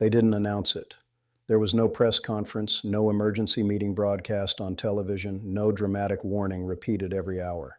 They didn't announce it. There was no press conference, no emergency meeting broadcast on television, no dramatic warning repeated every hour.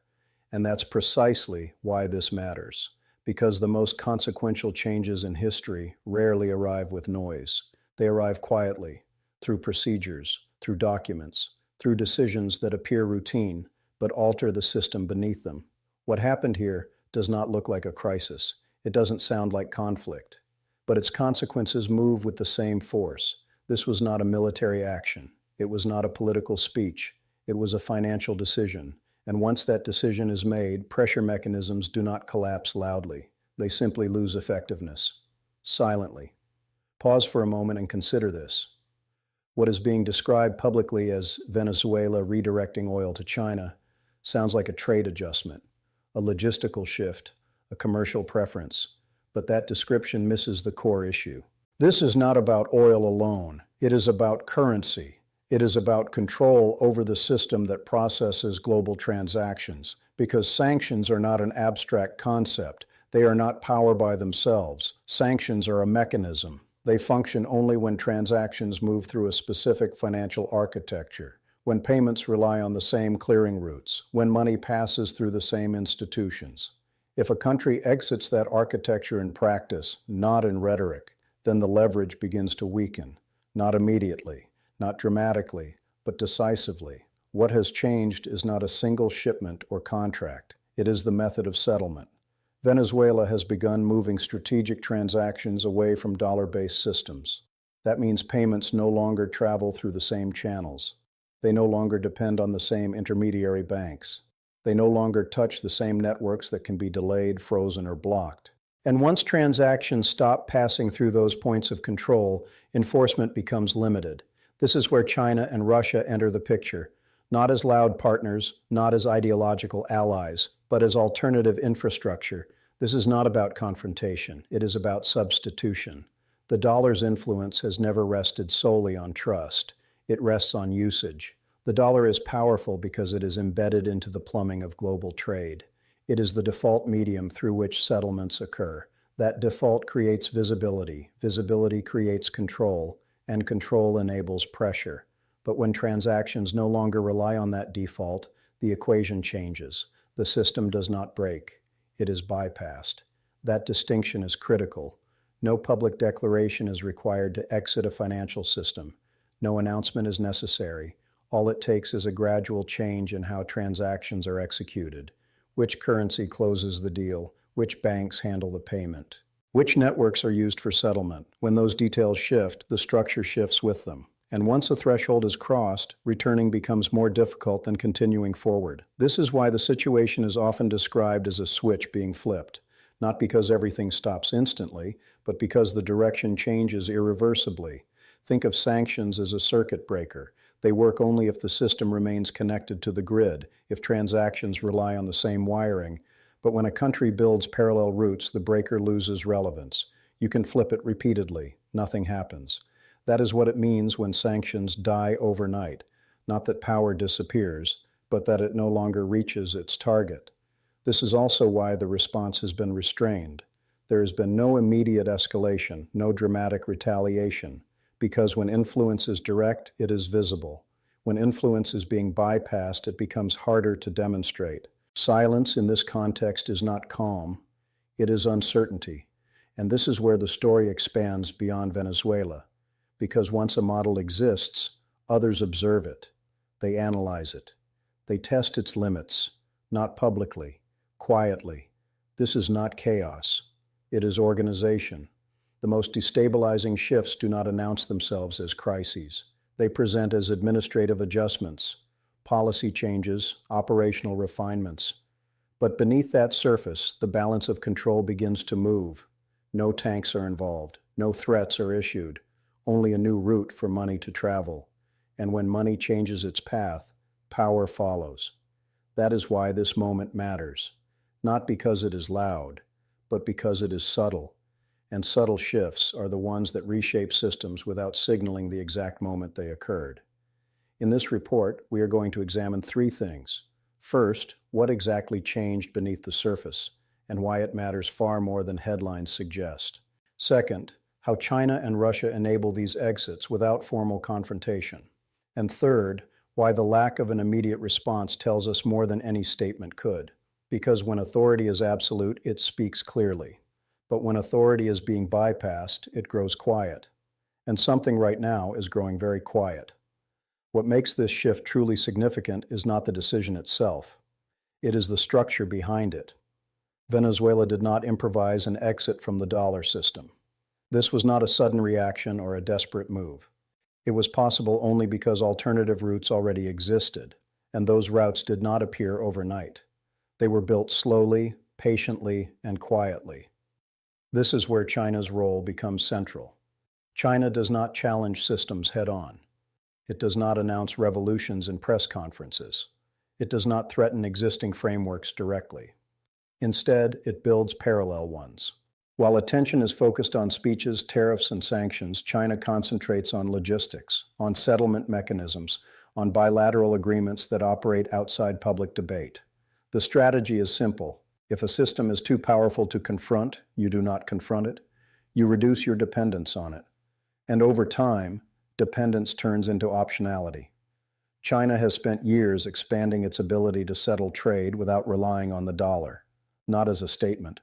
And that's precisely why this matters, because the most consequential changes in history rarely arrive with noise. They arrive quietly, through procedures, through documents, through decisions that appear routine, but alter the system beneath them. What happened here does not look like a crisis. It doesn't sound like conflict. But its consequences move with the same force. This was not a military action. It was not a political speech. It was a financial decision. And once that decision is made, pressure mechanisms do not collapse loudly. They simply lose effectiveness. Silently. Pause for a moment and consider this. What is being described publicly as Venezuela redirecting oil to China sounds like a trade adjustment, a logistical shift, a commercial preference. But that description misses the core issue. This is not about oil alone. It is about currency. It is about control over the system that processes global transactions, because sanctions are not an abstract concept. They are not power by themselves. Sanctions are a mechanism. They function only when transactions move through a specific financial architecture, when payments rely on the same clearing routes, when money passes through the same institutions. If a country exits that architecture in practice, not in rhetoric, then the leverage begins to weaken, not immediately, not dramatically, but decisively. What has changed is not a single shipment or contract. It is the method of settlement. Venezuela has begun moving strategic transactions away from dollar-based systems. That means payments no longer travel through the same channels. They no longer depend on the same intermediary banks. They no longer touch the same networks that can be delayed, frozen, or blocked. And once transactions stop passing through those points of control, enforcement becomes limited. This is where China and Russia enter the picture, not as loud partners, not as ideological allies, but as alternative infrastructure. This is not about confrontation. It is about substitution. The dollar's influence has never rested solely on trust. It rests on usage. The dollar is powerful because it is embedded into the plumbing of global trade. It is the default medium through which settlements occur. That default creates visibility. Visibility creates control, and control enables pressure. But when transactions no longer rely on that default, the equation changes. The system does not break. It is bypassed. That distinction is critical. No public declaration is required to exit a financial system. No announcement is necessary. All it takes is a gradual change in how transactions are executed. Which currency closes the deal? Which banks handle the payment? Which networks are used for settlement? When those details shift, the structure shifts with them. And once a threshold is crossed, returning becomes more difficult than continuing forward. This is why the situation is often described as a switch being flipped. Not because everything stops instantly, but because the direction changes irreversibly. Think of sanctions as a circuit breaker. They work only if the system remains connected to the grid, if transactions rely on the same wiring. But when a country builds parallel routes, the breaker loses relevance. You can flip it repeatedly. Nothing happens. That is what it means when sanctions die overnight. Not that power disappears, but that it no longer reaches its target. This is also why the response has been restrained. There has been no immediate escalation, no dramatic retaliation. Because when influence is direct, it is visible. When influence is being bypassed, it becomes harder to demonstrate. Silence in this context is not calm, it is uncertainty. And this is where the story expands beyond Venezuela. Because once a model exists, others observe it. They analyze it. They test its limits, not publicly, quietly. This is not chaos. It is organization. The most destabilizing shifts do not announce themselves as crises. They present as administrative adjustments, policy changes, operational refinements. But beneath that surface, the balance of control begins to move. No tanks are involved. No threats are issued. Only a new route for money to travel. And when money changes its path, power follows. That is why this moment matters. Not because it is loud, but because it is subtle. And subtle shifts are the ones that reshape systems without signaling the exact moment they occurred. In this report, we are going to examine three things. First, what exactly changed beneath the surface, and why it matters far more than headlines suggest. Second, how China and Russia enable these exits without formal confrontation. And third, why the lack of an immediate response tells us more than any statement could. Because when authority is absolute, it speaks clearly. But when authority is being bypassed, it grows quiet. And something right now is growing very quiet. What makes this shift truly significant is not the decision itself. It is the structure behind it. Venezuela did not improvise an exit from the dollar system. This was not a sudden reaction or a desperate move. It was possible only because alternative routes already existed, and those routes did not appear overnight. They were built slowly, patiently, and quietly. This is where China's role becomes central. China does not challenge systems head-on. It does not announce revolutions in press conferences. It does not threaten existing frameworks directly. Instead, it builds parallel ones. While attention is focused on speeches, tariffs, and sanctions, China concentrates on logistics, on settlement mechanisms, on bilateral agreements that operate outside public debate. The strategy is simple. If a system is too powerful to confront, you do not confront it. You reduce your dependence on it. And over time, dependence turns into optionality. China has spent years expanding its ability to settle trade without relying on the dollar, not as a statement,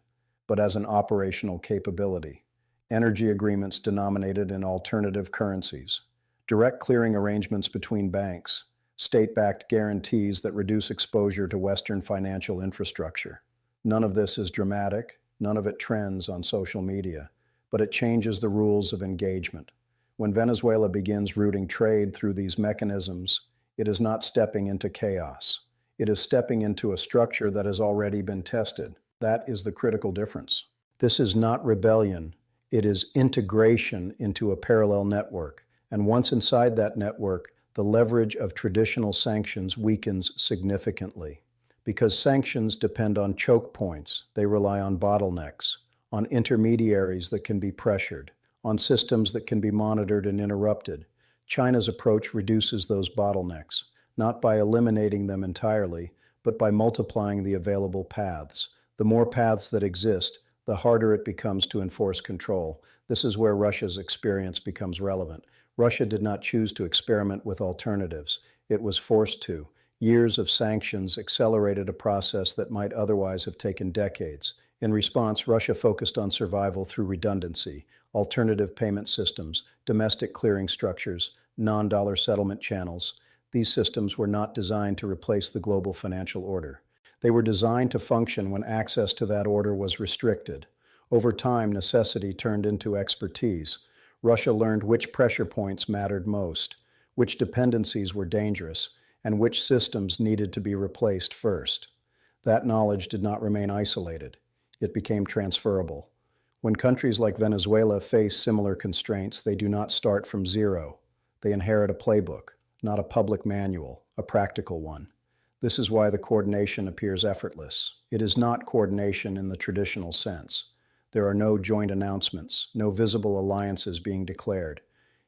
but as an operational capability. Energy agreements denominated in alternative currencies, direct clearing arrangements between banks, state-backed guarantees that reduce exposure to Western financial infrastructure. None of this is dramatic, none of it trends on social media, but it changes the rules of engagement. When Venezuela begins routing trade through these mechanisms, it is not stepping into chaos. It is stepping into a structure that has already been tested. That is the critical difference. This is not rebellion. It is integration into a parallel network. And once inside that network, the leverage of traditional sanctions weakens significantly. Because sanctions depend on choke points, they rely on bottlenecks, on intermediaries that can be pressured, on systems that can be monitored and interrupted. China's approach reduces those bottlenecks, not by eliminating them entirely, but by multiplying the available paths. The more paths that exist, the harder it becomes to enforce control. This is where Russia's experience becomes relevant. Russia did not choose to experiment with alternatives. It was forced to. Years of sanctions accelerated a process that might otherwise have taken decades. In response, Russia focused on survival through redundancy, alternative payment systems, domestic clearing structures, non-dollar settlement channels. These systems were not designed to replace the global financial order. They were designed to function when access to that order was restricted. Over time, necessity turned into expertise. Russia learned which pressure points mattered most, which dependencies were dangerous, and which systems needed to be replaced first. That knowledge did not remain isolated. It became transferable. When countries like Venezuela face similar constraints, they do not start from zero. They inherit a playbook, not a public manual, a practical one. This is why the coordination appears effortless. It is not coordination in the traditional sense. There are no joint announcements, no visible alliances being declared.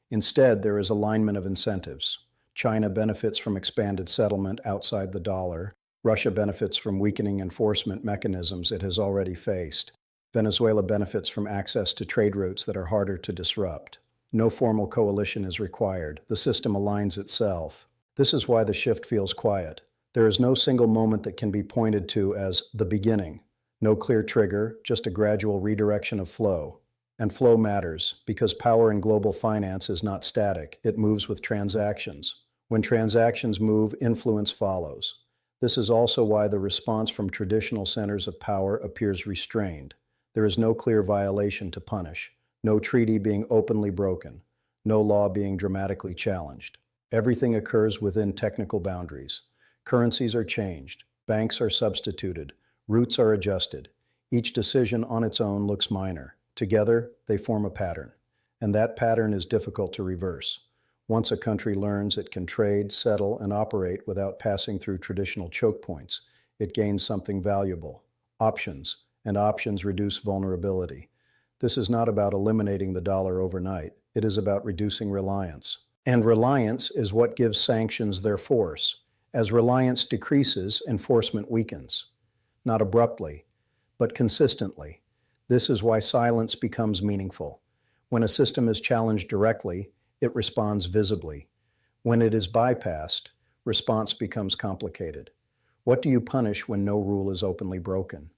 Instead, there is alignment of incentives. China benefits from expanded settlement outside the dollar. Russia benefits from weakening enforcement mechanisms it has already faced. Venezuela benefits from access to trade routes that are harder to disrupt. No formal coalition is required. The system aligns itself. This is why the shift feels quiet. There is no single moment that can be pointed to as the beginning. No clear trigger, just a gradual redirection of flow. And flow matters, because power in global finance is not static. It moves with transactions. When transactions move, influence follows. This is also why the response from traditional centers of power appears restrained. There is no clear violation to punish, no treaty being openly broken, no law being dramatically challenged. Everything occurs within technical boundaries. Currencies are changed, banks are substituted, routes are adjusted. Each decision on its own looks minor. Together, they form a pattern, and that pattern is difficult to reverse. Once a country learns it can trade, settle, and operate without passing through traditional choke points, it gains something valuable: options, and options reduce vulnerability. This is not about eliminating the dollar overnight. It is about reducing reliance. And reliance is what gives sanctions their force. As reliance decreases, enforcement weakens. Not abruptly, but consistently. This is why silence becomes meaningful. When a system is challenged directly, it responds visibly. When it is bypassed, response becomes complicated. What do you punish when no rule is openly broken?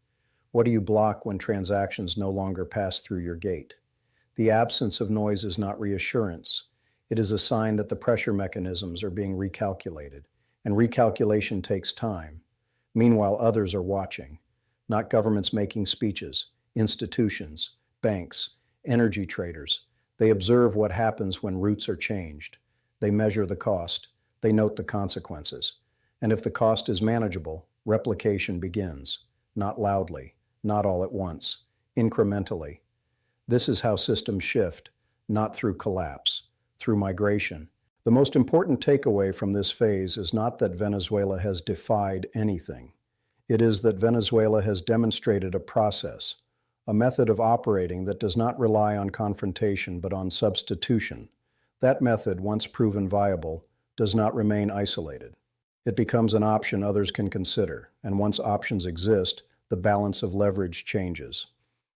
What do you block when transactions no longer pass through your gate? The absence of noise is not reassurance. It is a sign that the pressure mechanisms are being recalculated, and recalculation takes time. Meanwhile, others are watching, not governments making speeches, institutions, banks, energy traders. They observe what happens when routes are changed. They measure the cost. They note the consequences. And if the cost is manageable, replication begins, not loudly, not all at once, incrementally. This is how systems shift, not through collapse, through migration. The most important takeaway from this phase is not that Venezuela has defied anything. It is that Venezuela has demonstrated a process, a method of operating that does not rely on confrontation but on substitution. That method, once proven viable, does not remain isolated. It becomes an option others can consider, and once options exist, the balance of leverage changes.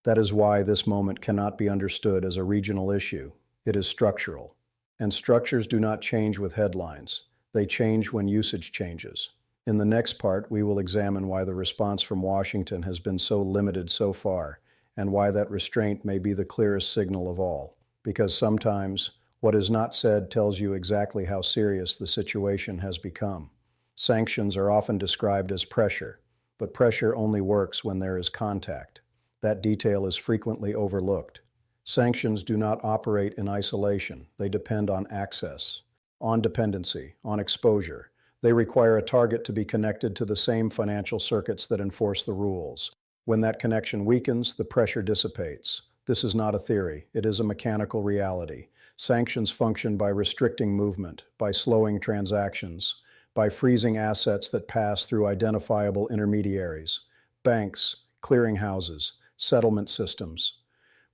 That is why this moment cannot be understood as a regional issue. It is structural. And structures do not change with headlines. They change when usage changes. In the next part, we will examine why the response from Washington has been so limited so far, and why that restraint may be the clearest signal of all. Because sometimes, what is not said tells you exactly how serious the situation has become. Sanctions are often described as pressure, but pressure only works when there is contact. That detail is frequently overlooked. Sanctions do not operate in isolation. They depend on access, on dependency, on exposure. They require a target to be connected to the same financial circuits that enforce the rules. When that connection weakens, the pressure dissipates. This is not a theory. It is a mechanical reality. Sanctions function by restricting movement, by slowing transactions, by freezing assets that pass through identifiable intermediaries, banks, clearinghouses, settlement systems.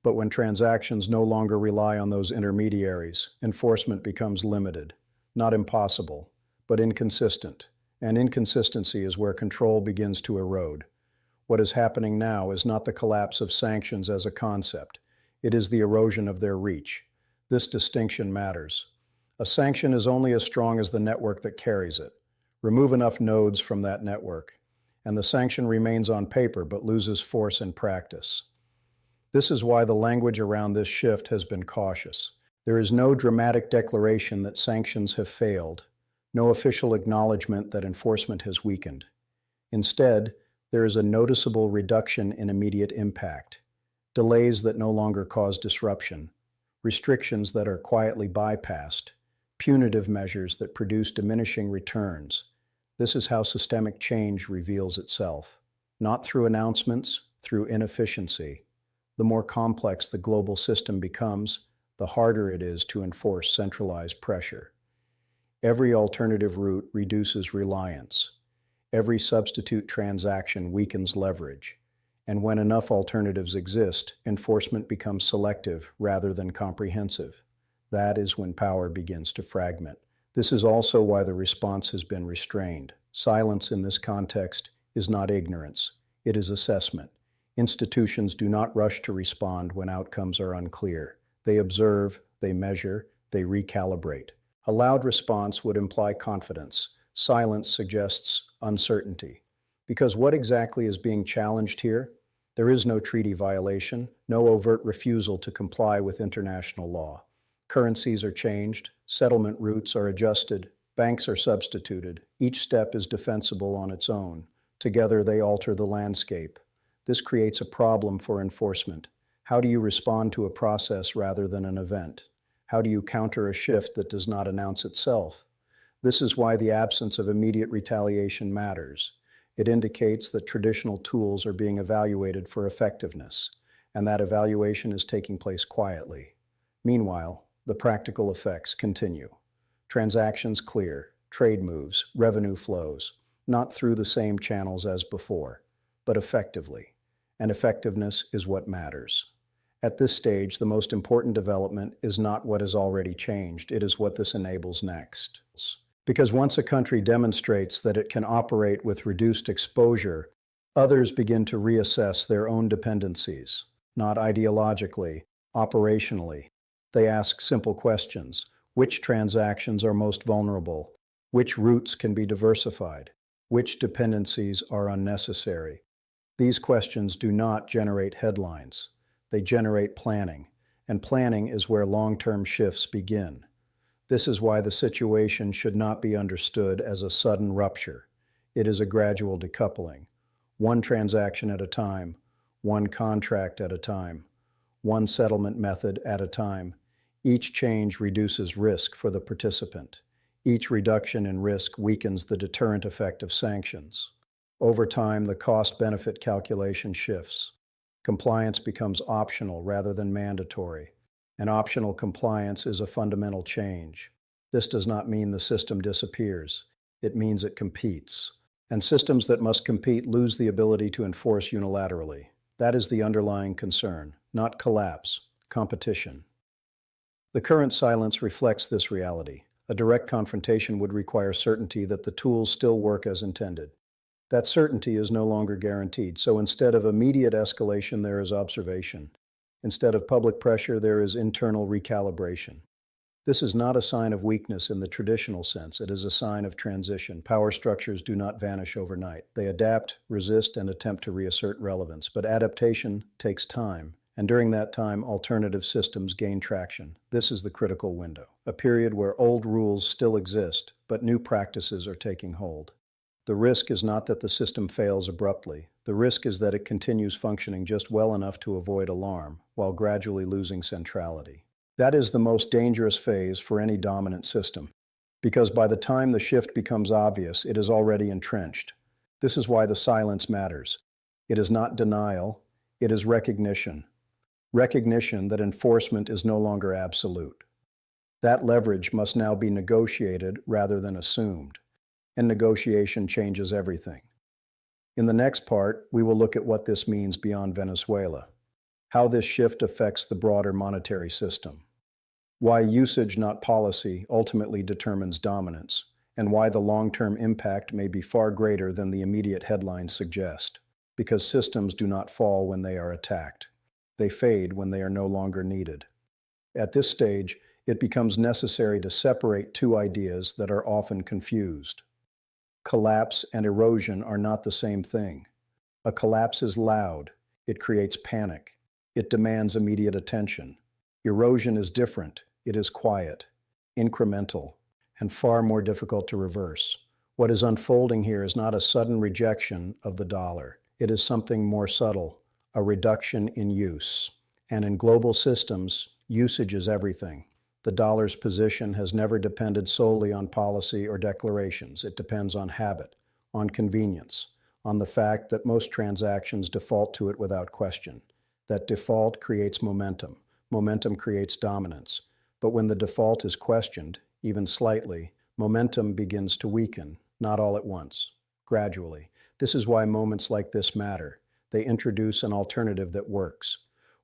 But when transactions no longer rely on those intermediaries, enforcement becomes limited, not impossible, but inconsistent. And inconsistency is where control begins to erode. What is happening now is not the collapse of sanctions as a concept. It is the erosion of their reach. This distinction matters. A sanction is only as strong as the network that carries it. Remove enough nodes from that network, and the sanction remains on paper but loses force in practice. This is why the language around this shift has been cautious. There is no dramatic declaration that sanctions have failed, no official acknowledgement that enforcement has weakened. Instead, there is a noticeable reduction in immediate impact, delays that no longer cause disruption, restrictions that are quietly bypassed, punitive measures that produce diminishing returns. This is how systemic change reveals itself, not through announcements, through inefficiency. The more complex the global system becomes, the harder it is to enforce centralized pressure. Every alternative route reduces reliance. Every substitute transaction weakens leverage. And when enough alternatives exist, enforcement becomes selective rather than comprehensive. That is when power begins to fragment. This is also why the response has been restrained. Silence in this context is not ignorance. It is assessment. Institutions do not rush to respond when outcomes are unclear. They observe, they measure, they recalibrate. A loud response would imply confidence. Silence suggests uncertainty. Because what exactly is being challenged here? There is no treaty violation, no overt refusal to comply with international law. Currencies are changed, settlement routes are adjusted, banks are substituted. Each step is defensible on its own. Together they alter the landscape. This creates a problem for enforcement. How do you respond to a process rather than an event? How do you counter a shift that does not announce itself? This is why the absence of immediate retaliation matters. It indicates that traditional tools are being evaluated for effectiveness, and that evaluation is taking place quietly. Meanwhile, the practical effects continue. Transactions clear, trade moves, revenue flows, not through the same channels as before, but effectively. And effectiveness is what matters. At this stage, the most important development is not what has already changed, it is what this enables next. Because once a country demonstrates that it can operate with reduced exposure, others begin to reassess their own dependencies, not ideologically, operationally. They ask simple questions. Which transactions are most vulnerable? Which routes can be diversified? Which dependencies are unnecessary? These questions do not generate headlines. They generate planning, and planning is where long-term shifts begin. This is why the situation should not be understood as a sudden rupture. It is a gradual decoupling, one transaction at a time, one contract at a time, one settlement method at a time. Each change reduces risk for the participant. Each reduction in risk weakens the deterrent effect of sanctions. Over time, the cost-benefit calculation shifts. Compliance becomes optional rather than mandatory. And optional compliance is a fundamental change. This does not mean the system disappears. It means it competes. And systems that must compete lose the ability to enforce unilaterally. That is the underlying concern, not collapse, competition. The current silence reflects this reality. A direct confrontation would require certainty that the tools still work as intended. That certainty is no longer guaranteed, so instead of immediate escalation, there is observation. Instead of public pressure, there is internal recalibration. This is not a sign of weakness in the traditional sense. It is a sign of transition. Power structures do not vanish overnight. They adapt, resist, and attempt to reassert relevance. But adaptation takes time, and during that time, alternative systems gain traction. This is the critical window, a period where old rules still exist, but new practices are taking hold. The risk is not that the system fails abruptly. The risk is that it continues functioning just well enough to avoid alarm, while gradually losing centrality. That is the most dangerous phase for any dominant system, because by the time the shift becomes obvious, it is already entrenched. This is why the silence matters. It is not denial, it is recognition. Recognition that enforcement is no longer absolute. That leverage must now be negotiated rather than assumed. And negotiation changes everything. In the next part, we will look at what this means beyond Venezuela, how this shift affects the broader monetary system, why usage, not policy, ultimately determines dominance, and why the long-term impact may be far greater than the immediate headlines suggest, because systems do not fall when they are attacked. They fade when they are no longer needed. At this stage, it becomes necessary to separate two ideas that are often confused. Collapse and erosion are not the same thing. A collapse is loud. It creates panic. It demands immediate attention. Erosion is different. It is quiet, incremental, and far more difficult to reverse. What is unfolding here is not a sudden rejection of the dollar. It is something more subtle, a reduction in use. And in global systems, usage is everything. The dollar's position has never depended solely on policy or declarations. It depends on habit, on convenience, on the fact that most transactions default to it without question. That default creates momentum. Momentum creates dominance. But when the default is questioned, even slightly, momentum begins to weaken, not all at once, gradually. This is why moments like this matter. They introduce an alternative that works.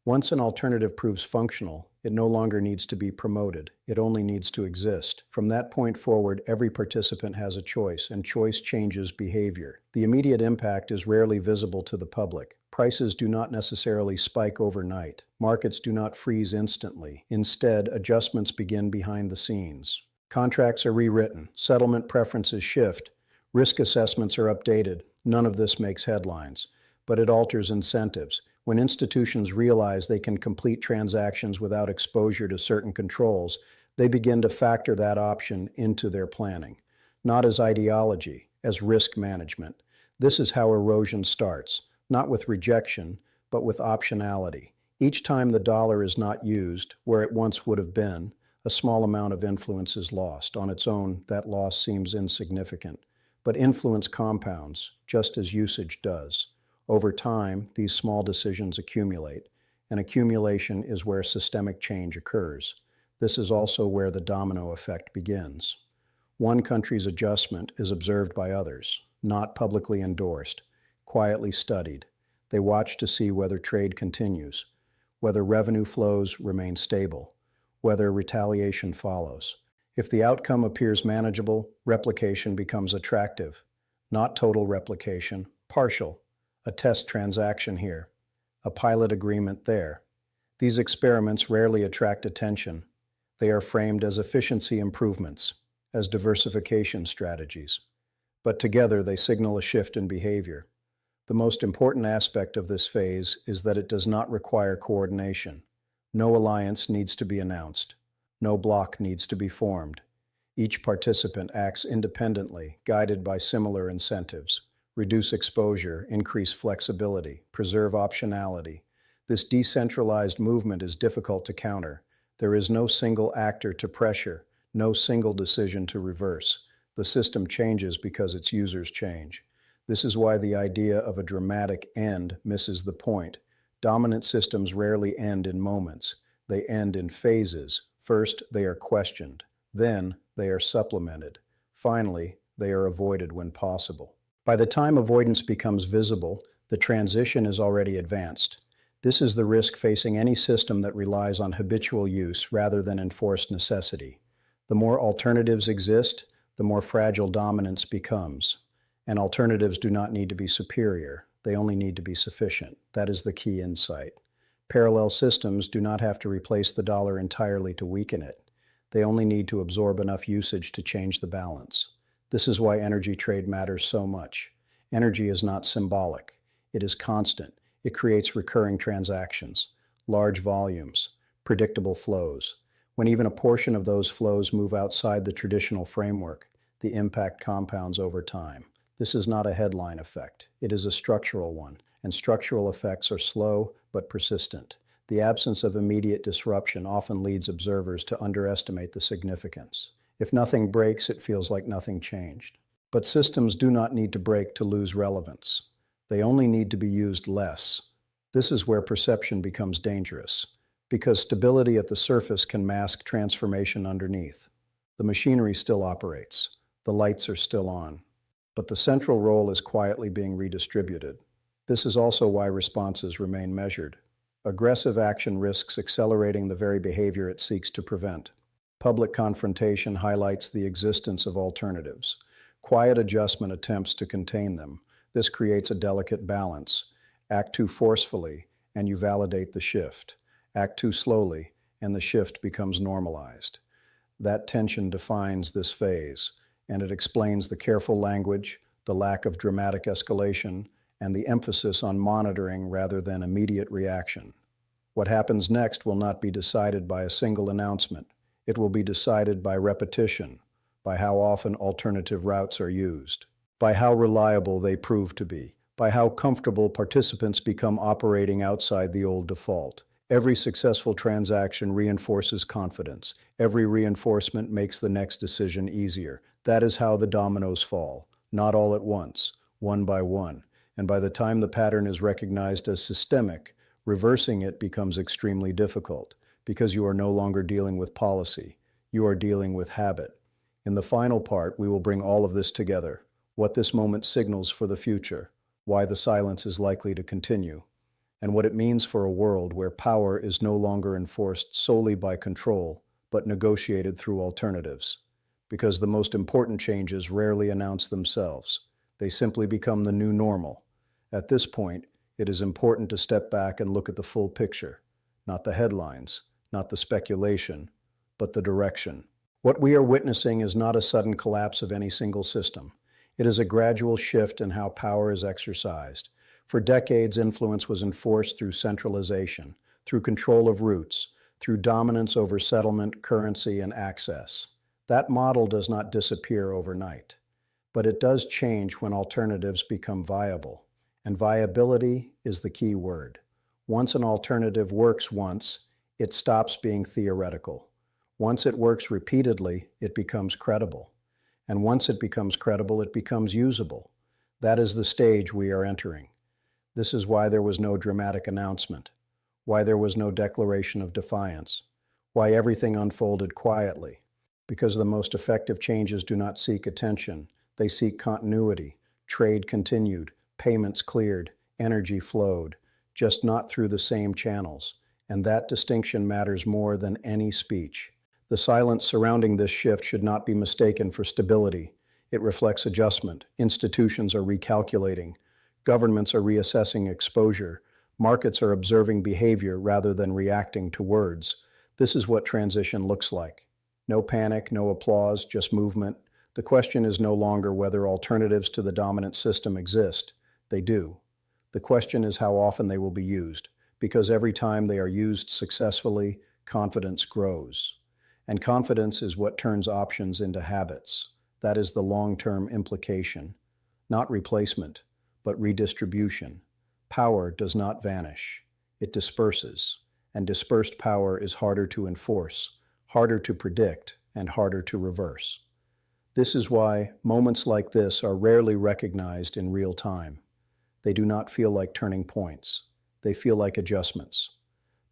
Once an alternative proves functional, it no longer needs to be promoted. It only needs to exist. From that point forward, every participant has a choice, and choice changes behavior. The immediate impact is rarely visible to the public. Prices do not necessarily spike overnight. Markets do not freeze instantly. Instead, adjustments begin behind the scenes. Contracts are rewritten. Settlement preferences shift. Risk assessments are updated. None of this makes headlines, but it alters incentives. When institutions realize they can complete transactions without exposure to certain controls, they begin to factor that option into their planning, not as ideology, as risk management. This is how erosion starts, not with rejection, but with optionality. Each time the dollar is not used, where it once would have been, a small amount of influence is lost. On its own, that loss seems insignificant. But influence compounds, just as usage does. Over time, these small decisions accumulate, and accumulation is where systemic change occurs. This is also where the domino effect begins. One country's adjustment is observed by others, not publicly endorsed, quietly studied. They watch to see whether trade continues, whether revenue flows remain stable, whether retaliation follows. If the outcome appears manageable, replication becomes attractive. Not total replication, partial. A test transaction here, a pilot agreement there. These experiments rarely attract attention, They are framed as efficiency improvements, as diversification strategies. But together they signal a shift in behavior. The most important aspect of this phase is that it does not require coordination. No alliance needs to be announced. No bloc needs to be formed. Each participant acts independently, guided by similar incentives. Reduce exposure, increase flexibility, preserve optionality. This decentralized movement is difficult to counter. There is no single actor to pressure, no single decision to reverse. The system changes because its users change. This is why the idea of a dramatic end misses the point. Dominant systems rarely end in moments. They end in phases. First, they are questioned. Then, they are supplemented. Finally, they are avoided when possible. By the time avoidance becomes visible, the transition is already advanced. This is the risk facing any system that relies on habitual use rather than enforced necessity. The more alternatives exist, the more fragile dominance becomes. And alternatives do not need to be superior. They only need to be sufficient. That is the key insight. Parallel systems do not have to replace the dollar entirely to weaken it. They only need to absorb enough usage to change the balance. This is why energy trade matters so much. Energy is not symbolic. It is constant. It creates recurring transactions, large volumes, predictable flows. When even a portion of those flows move outside the traditional framework, the impact compounds over time. This is not a headline effect. It is a structural one, and structural effects are slow but persistent. The absence of immediate disruption often leads observers to underestimate the significance. If nothing breaks, it feels like nothing changed. But systems do not need to break to lose relevance. They only need to be used less. This is where perception becomes dangerous, because stability at the surface can mask transformation underneath. The machinery still operates. The lights are still on. But the central role is quietly being redistributed. This is also why responses remain measured. Aggressive action risks accelerating the very behavior it seeks to prevent. Public confrontation highlights the existence of alternatives. Quiet adjustment attempts to contain them. This creates a delicate balance. Act too forcefully, and you validate the shift. Act too slowly, and the shift becomes normalized. That tension defines this phase, and it explains the careful language, the lack of dramatic escalation, and the emphasis on monitoring rather than immediate reaction. What happens next will not be decided by a single announcement. It will be decided by repetition, by how often alternative routes are used, by how reliable they prove to be, by how comfortable participants become operating outside the old default. Every successful transaction reinforces confidence. Every reinforcement makes the next decision easier. That is how the dominoes fall, not all at once, one by one. And by the time the pattern is recognized as systemic, reversing it becomes extremely difficult, because you are no longer dealing with policy. You are dealing with habit. In the final part, we will bring all of this together, what this moment signals for the future, why the silence is likely to continue, and what it means for a world where power is no longer enforced solely by control, but negotiated through alternatives. Because the most important changes rarely announce themselves. They simply become the new normal. At this point, it is important to step back and look at the full picture, not the headlines, not the speculation, but the direction. What we are witnessing is not a sudden collapse of any single system. It is a gradual shift in how power is exercised. For decades, influence was enforced through centralization, through control of routes, through dominance over settlement, currency, and access. That model does not disappear overnight, but it does change when alternatives become viable. And viability is the key word. Once an alternative works once, it stops being theoretical. Once it works repeatedly, it becomes credible. And once it becomes credible, it becomes usable. That is the stage we are entering. This is why there was no dramatic announcement, why there was no declaration of defiance, why everything unfolded quietly. Because the most effective changes do not seek attention, they seek continuity. Trade continued, payments cleared, energy flowed, just not through the same channels. And that distinction matters more than any speech. The silence surrounding this shift should not be mistaken for stability. It reflects adjustment. Institutions are recalculating. Governments are reassessing exposure. Markets are observing behavior rather than reacting to words. This is what transition looks like. No panic, no applause, just movement. The question is no longer whether alternatives to the dominant system exist. They do. The question is how often they will be used, because every time they are used successfully, confidence grows. And confidence is what turns options into habits. That is the long-term implication. Not replacement, but redistribution. Power does not vanish. It disperses. And dispersed power is harder to enforce, harder to predict, and harder to reverse. This is why moments like this are rarely recognized in real time. They do not feel like turning points. They feel like adjustments.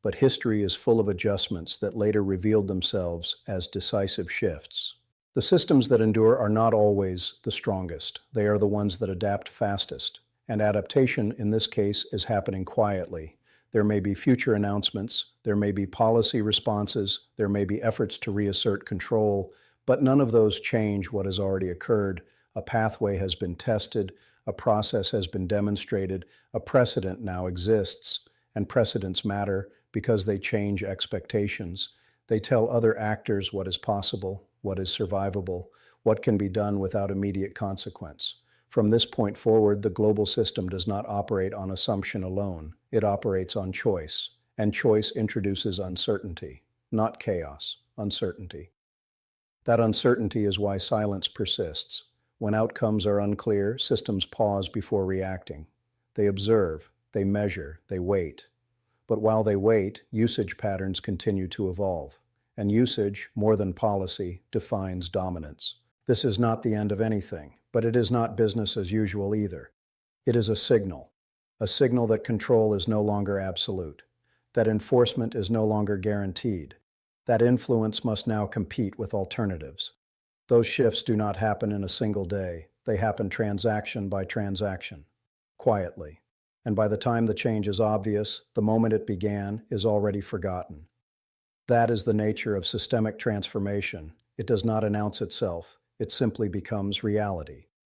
But history is full of adjustments that later revealed themselves as decisive shifts. The systems that endure are not always the strongest. They are the ones that adapt fastest. And adaptation, in this case, is happening quietly. There may be future announcements, there may be policy responses, there may be efforts to reassert control, but none of those change what has already occurred. A pathway has been tested, a process has been demonstrated, a precedent now exists, and precedents matter because they change expectations. They tell other actors what is possible, what is survivable, what can be done without immediate consequence. From this point forward, the global system does not operate on assumption alone. It operates on choice, and choice introduces uncertainty, not chaos, uncertainty. That uncertainty is why silence persists. When outcomes are unclear, systems pause before reacting. They observe, they measure, they wait. But while they wait, usage patterns continue to evolve. And usage, more than policy, defines dominance. This is not the end of anything, but it is not business as usual either. It is a signal that control is no longer absolute, that enforcement is no longer guaranteed, that influence must now compete with alternatives. Those shifts do not happen in a single day. They happen transaction by transaction, quietly. And by the time the change is obvious, the moment it began is already forgotten. That is the nature of systemic transformation. It does not announce itself. It simply becomes reality.